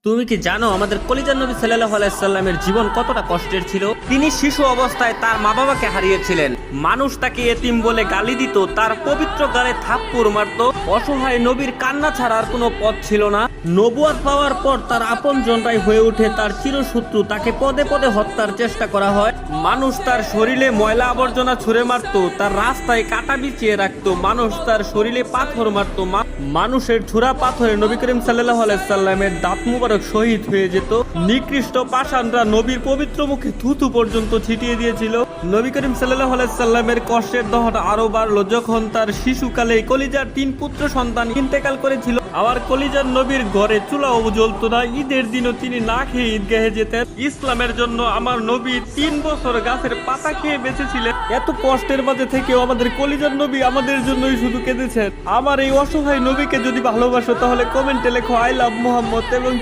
তুমি কি জানো আমাদের কলিজার নবী সাল্লাল্লাহু আলাইহি সাল্লামের জীবন কতটা কষ্টের ছিল? তিনি শিশু অবস্থায় তার মা বাবাকে হারিয়েছিলেন। মানুষ তাকে এতিম বলে গালি দিত, তার পবিত্র গালে থাপ্পড় মারত। অসহায় নবীর কান্না ছাড়া আর কোনো পথ ছিল না। নবুয়ত পাওয়ার পর তার আপনজনরাই হয়ে ওঠে তার চিরশত্রু। তাকে পদে পদে হত্যার চেষ্টা করা হয়। মানুষ তার শরীরে ময়লা আবর্জনা ছুঁড়ে মারত, তার রাস্তায় কাটা বিছিয়ে রাখতো। মানুষ তার শরীরে পাথর মারত। মানুষের ছোড়া পাথরে নবী করিম সাল্লাল্লাহু আলাইহি সাল্লামের দাঁত মুবারক শহীদ হয়ে যেত। নিকৃষ্ট পাষাণরা নবীর পবিত্র মুখে থুথু পর্যন্ত ছিটিয়ে দিয়েছিল। নবী করিম সাল্লাল্লাহু আলাইহি সাল্লামের কষ্টের দহন আরো বাড়লো যখন তার শিশুকালে কলিজার 3 পুত্র সন্তান ইন্তেকাল করেছিল। আবার কলিজার নবীর ঘরে চুলাও জ্বলতো না। ঈদের দিনও তিনি না খেয়ে ঈদগাহে যেতেন। ইসলামের জন্য আমার নবী 3 বছর গাছের পাতা খেয়ে বেঁচেছিলেন। এত কষ্টের মাঝে থেকেও আমাদের কলিজার নবী আমাদের জন্যই শুধু কেঁদেছেন। আমার এই অসহায় নবীকে যদি ভালোবাসো তাহলে কমেন্টে লেখো আই লাভ মুহাম্মদ এবং